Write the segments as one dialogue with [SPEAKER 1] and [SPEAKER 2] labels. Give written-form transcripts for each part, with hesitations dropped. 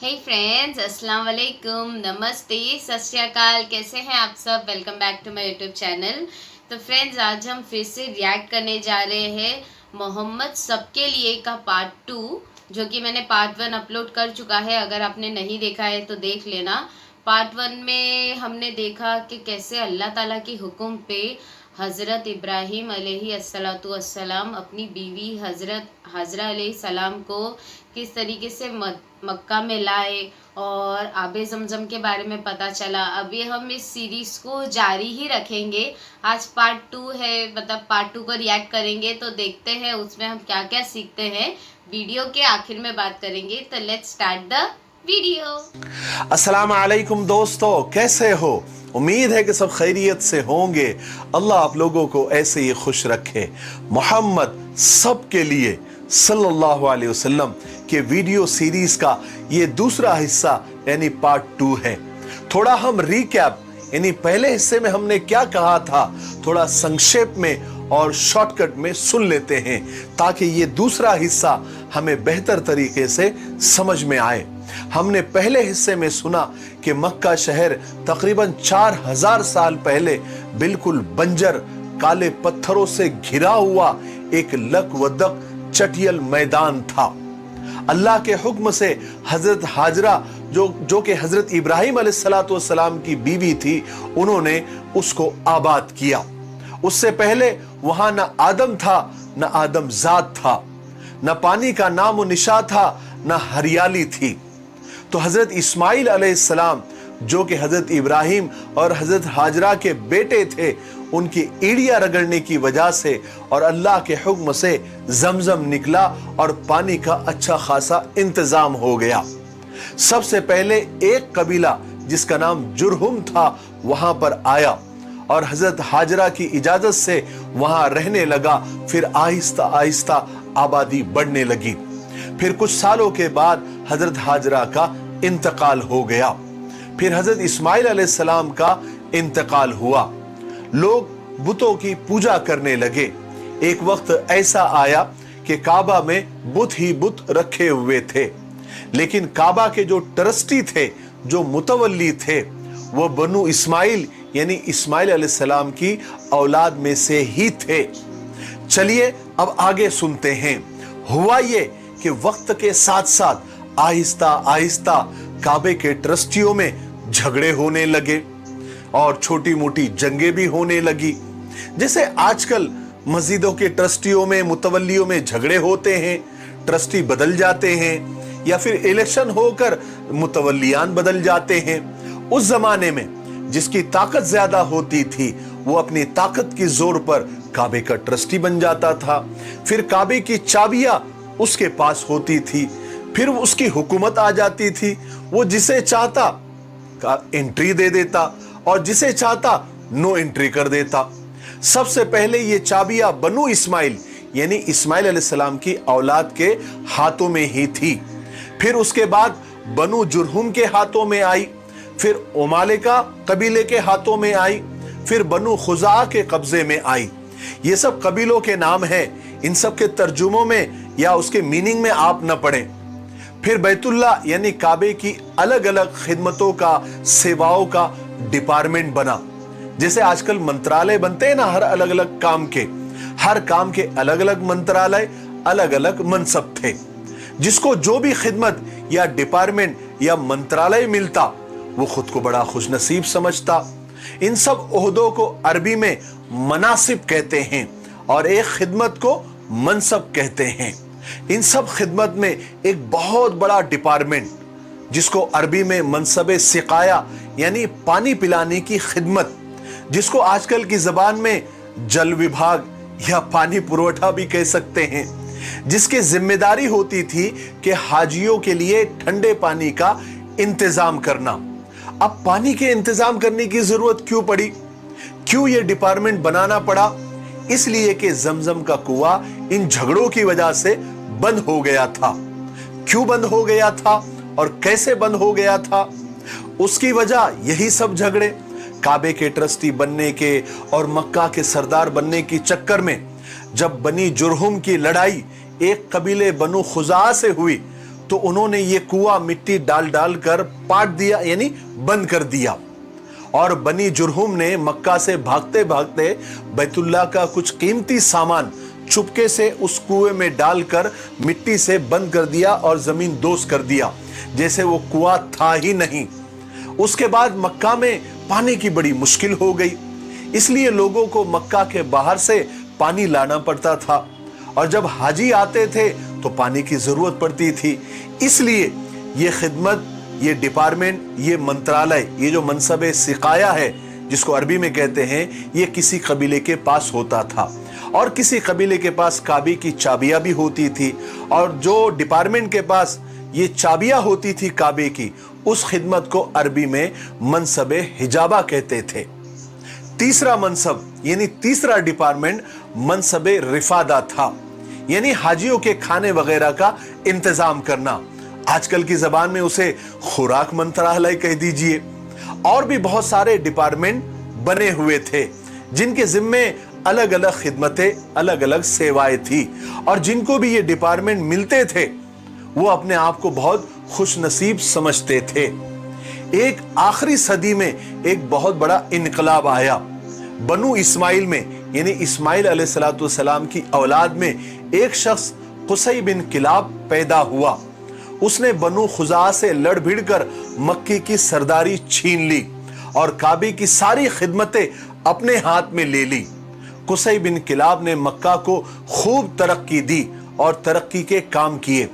[SPEAKER 1] हे friends, अस्सलाम वालेकुम, नमस्ते, सत श्री अकाल। कैसे हैं आप सब? Welcome back to my YouTube channel. तो फ्रेंड्स, आज हम फिर से रिएक्ट करने जा रहे हैं मोहम्मद सबके लिए का पार्ट 2, जो कि मैंने पार्ट 1 अपलोड कर चुका है। अगर आपने नहीं देखा है तो देख लेना। पार्ट 1 में हमने देखा कि कैसे अल्लाह ताला के हुक्म पे हज़रत इब्राहीम अलैहिस्सलातु वस्सलाम अपनी बीवी हज़रत हाजरा अलैहिस्सलाम को किस तरीके से मक्का में लाए और आबे ज़मज़म के बारे में पता चला। अभी हम इस सीरीज़ को जारी ही रखेंगे। आज पार्ट 2 है, मतलब पार्ट 2 को रिएक्ट करेंगे, तो देखते हैं उसमें हम क्या क्या सीखते हैं। वीडियो के आखिर में बात करेंगे, तो लेट्स स्टार्ट द वीडियो।
[SPEAKER 2] अस्सलाम वालेकुम दोस्तों, कैसे हो? उम्मीद है कि सब खैरियत से होंगे। अल्लाह आप लोगों को ऐसे ही खुश रखे। मोहम्मद सबके लिए सल्लल्लाहु अलैहि वसल्लम के वीडियो सीरीज का ये दूसरा हिस्सा यानी पार्ट 2 है। थोड़ा हम रिकैप यानी पहले हिस्से में हमने क्या कहा था थोड़ा संक्षेप में और शॉर्टकट में सुन लेते हैं, ताकि ये दूसरा हिस्सा हमें बेहतर तरीके से समझ में आए। हमने पहले हिस्से में सुना कि मक्का शहर तकरीबन 4000 साल पहले बिल्कुल बंजर काले पत्थरों से घिरा हुआ एक लकवदक चटियल मैदान था। अल्लाह के हुक्म से हजरत हाजरा जो कि हजरत इब्राहीम अलैहिस्सलातु वस्सलाम की बीवी थी, उन्होंने उसको आबाद किया। उससे पहले वहां न आदम था, न आदम जात था, न पानी का नामो निशा था, न हरियाली थी। तो हजरत इस्माइल अलैहिस्सलाम जो कि हजरत इब्राहीम और हजरत हाजरा के बेटे थे, उनकी एड़ियां रगड़ने की वजह से और अल्लाह के हुक्म से जमजम निकला और पानी का अच्छा खासा इंतजाम हो गया। सबसे पहले एक कबीला जिसका नाम जुरहुम था वहां पर आया और हजरत हाजरा की इजाजत से वहां रहने लगा। फिर आहिस्ता आहिस्ता आबादी बढ़ने लगी। फिर कुछ सालों के बाद हजरत हाजरा का इंतकाल हो गया। फिर हजरत इस्माइल अलैहिस्सलाम का इंतकाल हुआ। लोग बुतों की पूजा करने लगे। एक वक्त ऐसा आया कि काबा में बुत ही बुत रखे हुए थे, लेकिन काबा के जो ट्रस्टी थे, जो मुतवल्ली थे, वो बनु इस्माइल यानी इस्माइल अलैहिस्सलाम की औलाद में से ही थे। चलिए अब आगे सुनते हैं। हुआ ये कि वक्त के साथ साथ आहिस्ता आहिस्ता काबे के ट्रस्टियों में झगड़े होने लगे और छोटी मोटी जंगें भी होने लगी। जैसे आजकल मस्जिदों के ट्रस्टियों में, मुतवल्लियों में झगड़े होते हैं, ट्रस्टी बदल जाते हैं या फिर इलेक्शन होकर मुतवल्लियान बदल जाते हैं। उस जमाने में जिसकी ताकत ज्यादा होती थी, वो अपनी ताकत की जोर पर काबे का ट्रस्टी बन जाता था। फिर काबे की चाबियां उसके पास होती थी, फिर उसकी हुकूमत आ जाती थी। वो जिसे चाहता का एंट्री दे देता और जिसे चाहता नो एंट्री कर देता। सबसे पहले ये चाबियां बनु इस्माइल यानी इस्माइल अलैहिस्सलाम की औलाद के हाथों में ही थी। फिर उसके बाद बनु जुरहुम के हाथों में आई, फिर उमालिका कबीले के हाथों में आई, फिर बनु खुजा के कब्जे में आई। ये सब कबीलों के नाम हैं। इन सब के तर्जुमों में या उसके मीनिंग में आप न पढ़ें। फिर बैतुल्ला यानी काबे की अलग अलग खिदमतों का, सेवाओं का डिपार्टमेंट बना। जैसे आजकल मंत्रालय बनते हैं ना, हर अलग अलग काम के, हर काम के अलग अलग मंत्रालय, अलग अलग मनसब थे। जिसको जो भी खिदमत या डिपार्टमेंट या मंत्रालय मिलता, वो खुद को बड़ा खुशनसीब समझता। इन सब ओहदों को अरबी में मनासिब कहते हैं और एक खिदमत को मनसब कहते हैं। इन सब खिदमत में एक बहुत बड़ा डिपार्टमेंट, जिसको अरबी में मनसबे सिकाया यानी पानी पिलाने की खिदमत, जिसको आजकल की जबान में जल विभाग या पानी पुरवठा भी कह सकते हैं, जिसकी जिम्मेदारी होती थी कि हाजियों के लिए ठंडे पानी का इंतजाम करना। अब पानी के इंतजाम करने की जरूरत क्यों पड़ी? क्यों यह डिपार्टमेंट बनाना पड़ा? इसलिए कि जमजम का कुआं इन झगड़ों की वजह से बंद हो गया था। क्यों बंद हो गया था और कैसे बंद हो गया था? उसकी वजह यही सब झगड़े, काबे के ट्रस्टी बनने के और मक्का के सरदार बनने की चक्कर में जब बनी जुरहुम की लड़ाई एक कबीले बनु खुजा से हुई, तो उन्होंने ये कुआं मिट्टी डाल डाल कर पाट दिया, यानी बंद कर दिया। और बनी जुरहुम ने मक्का से भागते भागते बैतुल्लाह का कुछ कीमती सामान चुपके से उस कुएं में डालकर मिट्टी से बंद कर दिया और जमीन दोस्त कर दिया, जैसे वो कुआं था ही नहीं। उसके बाद मक्का में पानी की बड़ी मुश्किल हो गई, इसलिए लोगों को मक्का के बाहर से पानी लाना पड़ता था, और जब हाजी आते थे तो पानी की जरूरत पड़ती थी। इसलिए ये खिदमत, ये डिपार्टमेंट, ये मंत्रालय, ये जो मनसब सिकाया है जिसको अरबी में कहते हैं, ये किसी कबीले के पास होता था, और किसी कबीले के पास काबे की चाबियां भी होती थी, और जो डिपार्टमेंट के पास ये चाबियां होती थी काबे की, उस खिदमत को अरबी में मनसब हिजाबा कहते थे। तीसरा मनसब यानी तीसरा डिपार्टमेंट मनसब रिफादा था, यानी हाजियों के खाने वगैरह का इंतजाम करना। आजकल की जबान में उसे खुराक मंत्रालय कह दीजिए। और भी बहुत सारे डिपार्टमेंट बने हुए थे जिनके जिम्मे अलग अलग खिदमतें, अलग अलग सेवाएं थी, और जिनको भी ये डिपार्टमेंट मिलते थे वो अपने आप को बहुत खुशनसीब समझते थे। एक आखिरी सदी में एक बहुत बड़ा इनकलाब आया। बनु इस्माइल में, यानी इस्माइल अलैहिस्सलाम की औलाद में एक शख्स कुसै बिन किलाब पैदा हुआ। उसने बनु खुजा से लड़ भिड़ कर मक्की की सरदारी छीन ली और काबे की सारी खिदमतें अपने हाथ में ले ली। कुसै बिन किलाब ने मक्का को खूब तरक्की दी और तरक्की के काम किए।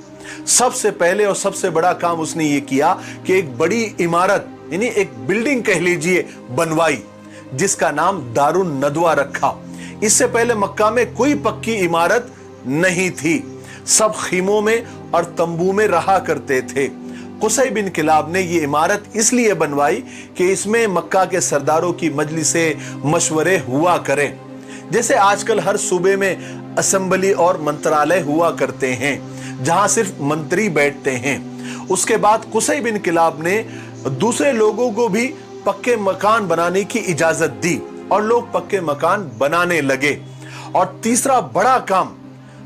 [SPEAKER 2] सबसे पहले और सबसे बड़ा काम उसने ये किया कि एक बड़ी इमारत, यानी एक बिल्डिंग कह लीजिए, बनवाई, जिसका नाम दारुन नदवा रखा। इससे पहले मक्का में कोई पक्की इमारत नहीं थी, सब खीमों में और तंबू में रहा करते थे। कुसै बिन किलाब ने ये इमारत इसलिए बनवाई कि इसमें मक्का के सरदारों की मजलिसें, मशवरे हुआ करें, जैसे आजकल हर सूबे में असेंबली और मंत्रालय हुआ करते हैं जहां सिर्फ मंत्री बैठते हैं। उसके बाद कुसै बिन किलाब ने दूसरे लोगों को भी पक्के मकान बनाने की इजाजत दी और लोग पक्के मकान बनाने लगे। और तीसरा बड़ा काम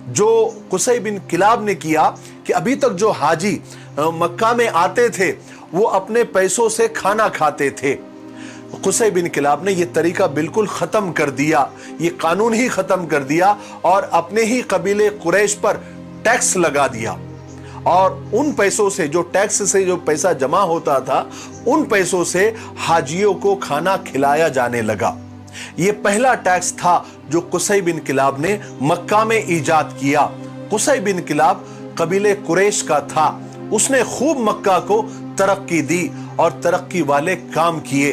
[SPEAKER 2] जो कुसै बिन किलाब ने किया कि अभी तक जो हाजी मक्का में आते थे वो अपने पैसों से खाना खाते थे। कुसै बिन किलाब ने ये तरीका बिल्कुल खत्म कर दिया, ये कानून ही खत्म कर दिया और अपने ही कबीले कुरैश पर टैक्स लगा दिया। और उन पैसों से, जो टैक्स से जो पैसा जमा होता था, उन पैसों से हाजियों को खाना खिलाया जाने लगा। ये पहला टैक्स था जो कुसै बिन किलाब ने मक्का में इजाद किया। कुसै बिन किलाब कबीले कुरैश का था, उसने खूब मक्का को तरक्की दी और तरक्की वाले काम किए।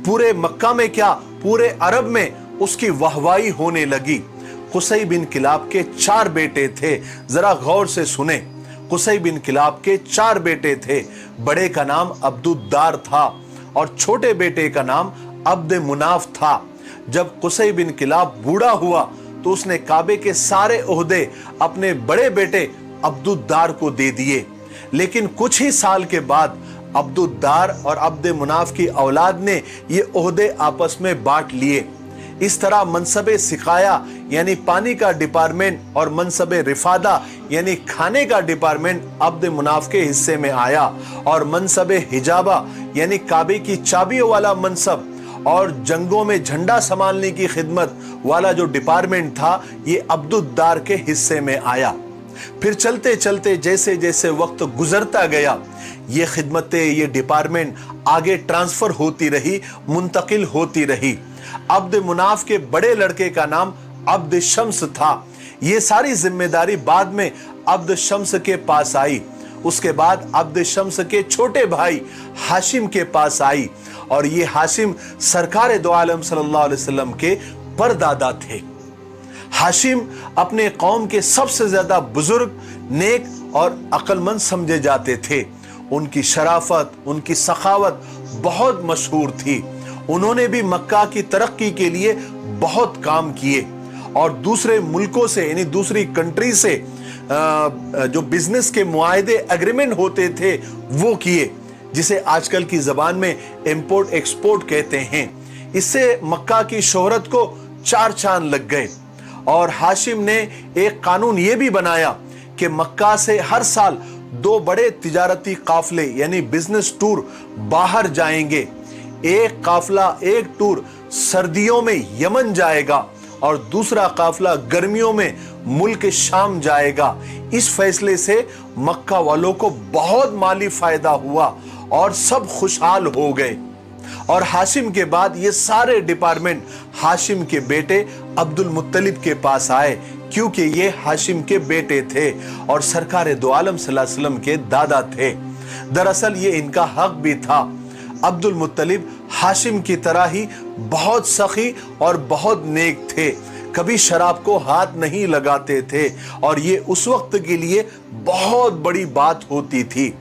[SPEAKER 2] पूरे मक्का में क्या, पूरे अरब में उसकी वाहवाही होने लगी। कुसै बिन किलाब के 4 बेटे थे, जरा गौर से सुने। कुसै बिन किलाब के 4 बेटे थे। बड़े का नाम अब्दुद्दार था और छोटे बेटे का नाम अब्द मुनाफ था। जब कुसै बिन किलाब बूढ़ा हुआ तो उसने काबे के सारे ओहदे अपने बड़े बेटे अब्दुद्दार को दे दिए। लेकिन कुछ ही साल के बाद अब्दुद्दार और अब्द मुनाफ की औलाद ने ये ओहदे आपस में बांट लिए। इस तरह मनसबे सिकाया यानी पानी का डिपार्टमेंट और मनसबे रिफादा यानी खाने का डिपार्टमेंट अब्द मुनाफ के हिस्से में आया, और मनसबे हिजाबा यानी काबे की चाबियों वाला मनसब और जंगों में झंडा संभालने की खिदमत वाला जो डिपार्टमेंट था, ये अब्दुद्दार के हिस्से में आया। फिर चलते चलते जैसे जैसे वक्त गुजरता गया, ये खिदमतें, ये डिपार्टमेंट आगे ट्रांसफर होती रही, मुंतकिल होती रही। अब्द मुनाफ के बड़े लड़के का नाम अब्द शम्स था। ये सारी जिम्मेदारी बाद में अब्द शम्स के पास आई। उसके बाद अब्द शम्स के छोटे भाई हाशिम के पास आई, और ये हाशिम सरकार दो आलम सल्लल्लाहु अलैहि वसल्लम के परदादा थे। हाशिम अपने कौम के सबसे ज्यादा बुजुर्ग, नेक और अक्लमंद समझे जाते थे। उनकी शराफत, उनकी सखावत बहुत मशहूर थी। उन्होंने भी मक्का की तरक्की के लिए बहुत काम किए और दूसरे मुल्कों से यानी दूसरी कंट्री से जो बिजनेस के मुआहदे, एग्रीमेंट होते थे वो किए, जिसे आजकल की जबान में इंपोर्ट एक्सपोर्ट कहते हैं। इससे मक्का की शोहरत को 4 चांद लग गए। और हाशिम ने एक कानून ये भी बनाया कि मक्का से हर साल दो बड़े तिजारती काफले यानी बिजनेस टूर बाहर जाएंगे। एक काफला, एक टूर सर्दियों में यमन जाएगा और दूसरा काफला गर्मियों में मुल्क शाम जाएगा। इस फैसले से मक्का वालों को बहुत माली फायदा हुआ और सब खुशहाल हो गए। और हाशिम के बाद ये सारे डिपार्टमेंट हाशिम के बेटे अब्दुल मुत्तलिब के पास आए, क्योंकि ये हाशिम के बेटे थे और सरकार दो आलम सल्लल्लाहु अलैहि वसल्लम के दादा थे। दरअसल ये इनका हक भी था। अब्दुल मुत्तलिब हाशिम की तरह ही बहुत सखी और बहुत नेक थे, कभी शराब को हाथ नहीं लगाते थे और ये उस वक्त के लिए बहुत बड़ी बात होती थी।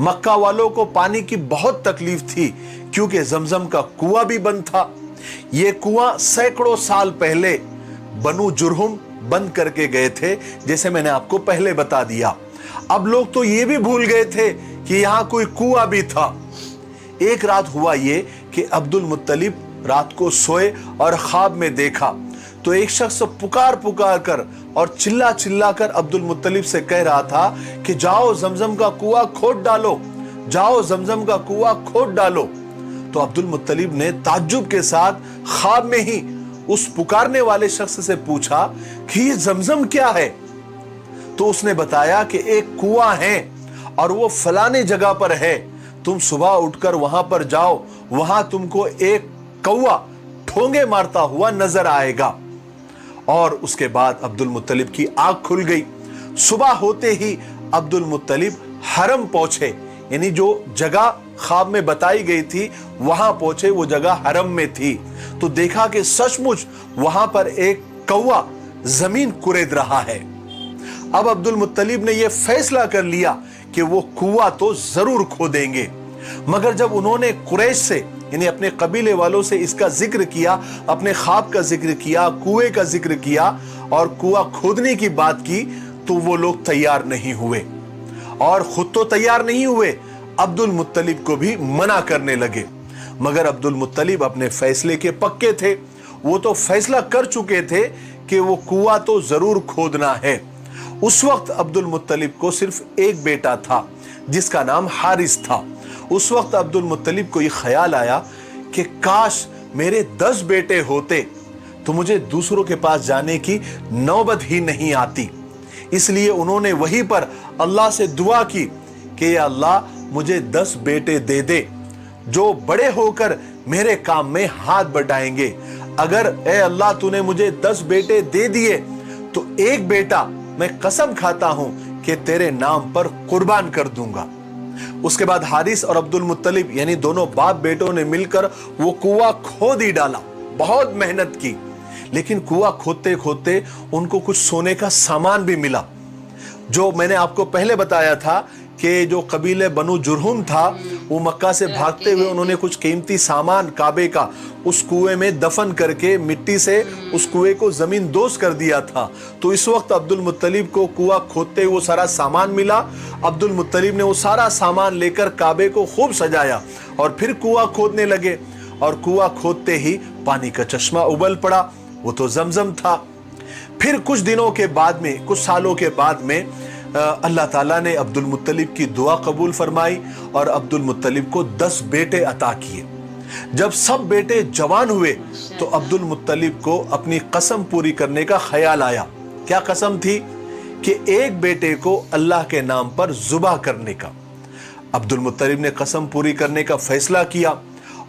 [SPEAKER 2] मक्का वालों को पानी की बहुत तकलीफ थी, क्योंकि जमजम का कुआं भी बंद था। ये कुआं सैकड़ों साल पहले बनु जुरहुम बंद करके गए थे, जैसे मैंने आपको पहले बता दिया। अब लोग तो ये भी भूल गए थे कि यहाँ कोई कुआं भी था। एक रात हुआ ये कि अब्दुल मुत्तलिब रात को सोए और ख्वाब में देखा तो एक शख्स पुकार पुकार कर और चिल्ला चिल्ला कर अब्दुल मुत्तलिब से कह रहा था कि जाओ जमजम का कुआं खोद डालो, जाओ जमजम का कुआं खोद डालो। तो अब्दुल मुत्तलिब ने ताज्जुब के साथ ख्वाब में ही उस पुकारने वाले शख्स से पूछा कि ये जमजम क्या है। तो उसने बताया कि एक कुआं है और वो फलाने जगह पर है, तुम सुबह उठकर वहां पर जाओ, वहां तुमको एक कौवा ठोंगे मारता हुआ नजर आएगा। और उसके बाद अब्दुल मुत्तलिब की आंख खुल गई। सुबह होते ही अब्दुल मुत्तलिब हरम पहुंचे, यानी जो जगह ख्वाब में बताई गई थी वहां पहुंचे, वो जगह हरम में थी। तो देखा कि सचमुच वहां पर एक कौवा जमीन कुरेद रहा है। अब अब्दुल मुत्तलिब ने यह फैसला कर लिया कि वो कुआं तो जरूर खोदेंगे। मगर जब उन्होंने कुरैश से यानी अपने कबीले वालों से इसका जिक्र किया, अपने ख्वाब का जिक्र किया, कुएं का जिक्र किया और कुआं खोदने की बात की, तो वो लोग तैयार नहीं हुए। और खुद तो तैयार नहीं हुए, अब्दुल मुत्तलिब को भी मना करने लगे। मगर अब्दुल मुत्तलिब अपने फैसले के पक्के थे। वो तो फैसला कर चुके थे कि वो कुआं तो जरूर खोदना है। उस वक्त अब्दुल मुत्तलिब को सिर्फ एक बेटा था जिसका नाम हारिस था। उस वक्त अब्दुल मुत्तलिब को ये ख्याल आया कि काश मेरे 10 बेटे होते तो मुझे दूसरों के पास जाने की नौबत ही नहीं आती। इसलिए उन्होंने वहीं पर अल्लाह से दुआ की कि या अल्लाह मुझे 10 बेटे दे दे जो बड़े होकर मेरे काम में हाथ बटाएंगे। अगर ए अल्लाह तूने मुझे 10 बेटे दे दिए तो एक बेटा मैं कसम खाता हूं कि तेरे नाम पर कुर्बान कर दूंगा। उसके बाद हारिस और अब्दुल मुत्तलिब यानी दोनों बाप बेटों ने मिलकर वो कुआं खोद ही डाला। बहुत मेहनत की, लेकिन कुआं खोदते खोदते उनको कुछ सोने का सामान भी मिला। जो मैंने आपको पहले बताया था कि जो कबीले बनु जुरहुम था, वो मक्का से भागते हुए उन्होंने कुछ कीमती सामान काबे का उस कुएं में दफन करके मिट्टी से उस कुएं को जमीन दोज कर दिया था। तो इस वक्त अब्दुल मुत्तलिब को कुआं खोदते वो सारा सामान मिला। अब्दुल मुत्तलिब ने वो सारा सामान लेकर काबे को खूब सजाया और फिर कुआं खोदने लगे। और कुआं खोदते ही पानी का चश्मा उबल पड़ा, वो तो जमजम था। फिर कुछ दिनों के बाद में, कुछ सालों के बाद में अल्लाह ताला ने अब्दुल मुत्तलिब की दुआ कबूल फरमाई और अब्दुल मुत्तलिब को 10 बेटे अता किए। जब सब बेटे जवान हुए तो अब्दुल मुत्तलिब को अपनी कसम पूरी करने का ख्याल आया। क्या कसम थी? कि एक बेटे को अल्लाह के नाम पर ज़ुबह करने का। अब्दुल मुत्तलिब ने कसम पूरी करने का फैसला किया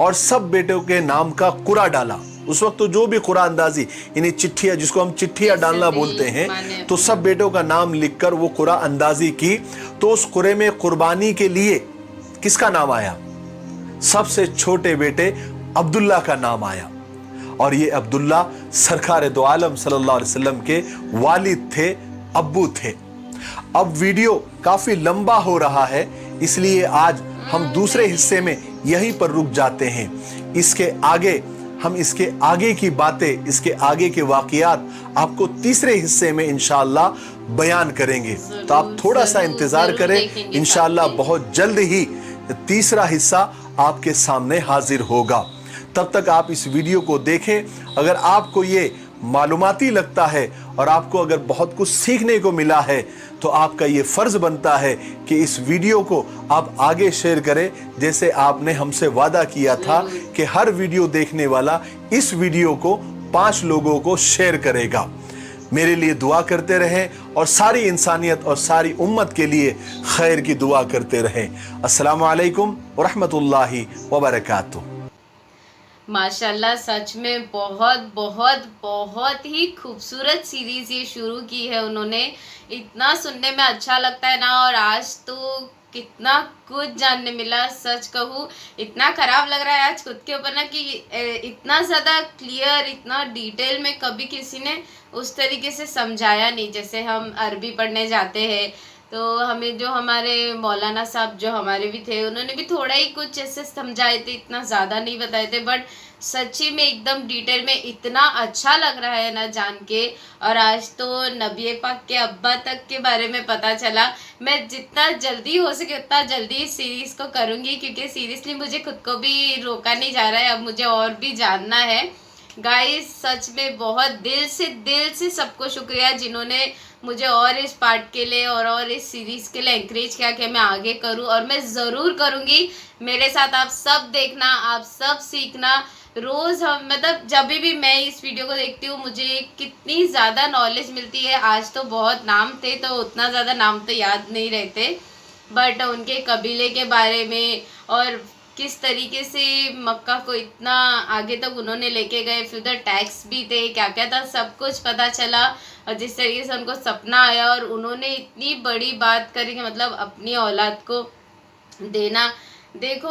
[SPEAKER 2] और सब बेटों के नाम का कुरा डाला। उस वक्त तो जो भी कुरा अंदाजी यानी चिट्ठियां, जिसको हम चिट्ठियां डालना बोलते हैं, तो सब बेटों का नाम लिखकर वो कुरा अंदाजी की। तो उस कुरे में कुर्बानी के लिए किसका नाम आया? सबसे छोटे बेटे अब्दुल्ला का नाम आया। और ये अब्दुल्ला सरकार दो आलम सल्लल्लाहु अलैहि वसल्लम के वालिद थे, अब्बू थे। अब वीडियो काफी लंबा हो रहा है, इसलिए आज हम दूसरे हिस्से में यहीं पर रुक जाते हैं। इसके आगे हम इसके आगे की बातें, इसके आगे के वाकयात आपको तीसरे हिस्से में इंशाअल्लाह बयान करेंगे। तो आप थोड़ा सा इंतजार करें, इंशाअल्लाह बहुत जल्द ही तीसरा हिस्सा आपके सामने हाजिर होगा। तब तक आप इस वीडियो को देखें। अगर आपको ये मालूमाती लगता है और आपको अगर बहुत कुछ सीखने को मिला है तो आपका ये फर्ज बनता है कि इस वीडियो को आप आगे शेयर करें, जैसे आपने हमसे वादा किया था कि हर वीडियो देखने वाला इस वीडियो को 5 लोगों को शेयर करेगा। मेरे लिए दुआ करते रहें और सारी इंसानियत और सारी उम्मत के लिए खैर की दुआ करते रहें। अस्सलामु अलैकुम व रहमतुल्लाहि व बरकातुहू।
[SPEAKER 1] माशाल्लाह, सच में बहुत बहुत बहुत ही खूबसूरत सीरीज ये शुरू की है उन्होंने। इतना सुनने में अच्छा लगता है ना, और आज तो कितना कुछ जानने मिला। सच कहूँ इतना ख़राब लग रहा है आज खुद के ऊपर ना कि इतना ज़्यादा क्लियर, इतना डिटेल में कभी किसी ने उस तरीके से समझाया नहीं। जैसे हम अरबी पढ़ने जाते हैं तो हमें जो हमारे मौलाना साहब जो हमारे भी थे, उन्होंने भी थोड़ा ही कुछ ऐसे समझाए थे, इतना ज़्यादा नहीं बताए थे, बट सच्ची में एकदम डिटेल में इतना अच्छा लग रहा है ना जान के। और आज तो नबी पाक के अब्बा तक के बारे में पता चला। मैं जितना जल्दी हो सके उतना जल्दी इस सीरीज़ को करूँगी, क्योंकि सीरियसली मुझे खुद को भी रोका नहीं जा रहा है, अब मुझे और भी जानना है। गाइस, सच में बहुत दिल से सबको शुक्रिया जिन्होंने मुझे और इस पार्ट के लिए और इस सीरीज़ के लिए एंकरेज किया कि मैं आगे करूं, और मैं ज़रूर करूंगी। मेरे साथ आप सब देखना, आप सब सीखना। रोज़ हम मतलब जब भी मैं इस वीडियो को देखती हूँ मुझे कितनी ज़्यादा नॉलेज मिलती है। आज तो बहुत नाम थे तो उतना ज़्यादा नाम तो याद नहीं रहते, बट उनके कबीले के बारे में और किस तरीके से मक्का को इतना आगे तक उन्होंने लेके गए, फिर उधर टैक्स भी थे, क्या क्या था, सब कुछ पता चला। और जिस तरीके से उनको सपना आया और उन्होंने इतनी बड़ी बात करी कि मतलब अपनी औलाद को देना। देखो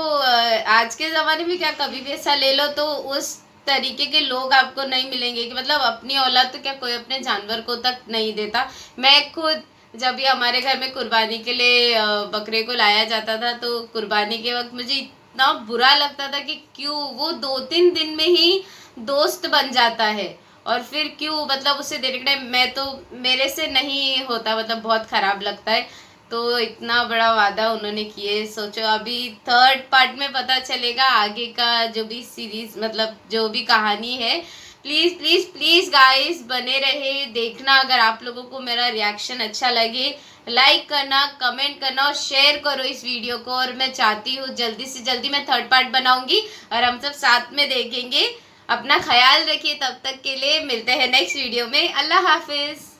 [SPEAKER 1] आज के ज़माने में क्या कभी भी ऐसा ले लो तो उस तरीके के लोग आपको नहीं मिलेंगे कि मतलब अपनी औलाद तो क्या कोई अपने जानवर को तक नहीं देता। मैं खुद जब भी हमारे घर में कुर्बानी के लिए बकरे को लाया जाता था तो कुर्बानी के वक्त मुझे इतना बुरा लगता था कि क्यों वो 2-3 दिन में ही दोस्त बन जाता है, और फिर क्यों मतलब उसे देने के टाइम मैं तो मेरे से नहीं होता, मतलब बहुत ख़राब लगता है। तो इतना बड़ा वादा उन्होंने किए। सोचो अभी 3rd पार्ट में पता चलेगा आगे का जो भी सीरीज़ मतलब जो भी कहानी है। प्लीज़ प्लीज़ प्लीज़ गाइस बने रहे देखना। अगर आप लोगों को मेरा रिएक्शन अच्छा लगे लाइक करना, कमेंट करना और शेयर करो इस वीडियो को। और मैं चाहती हूँ जल्दी से जल्दी मैं 3rd पार्ट बनाऊँगी और हम सब साथ में देखेंगे। अपना ख्याल रखिए, तब तक के लिए मिलते हैं नेक्स्ट वीडियो में। अल्लाह हाफिज़।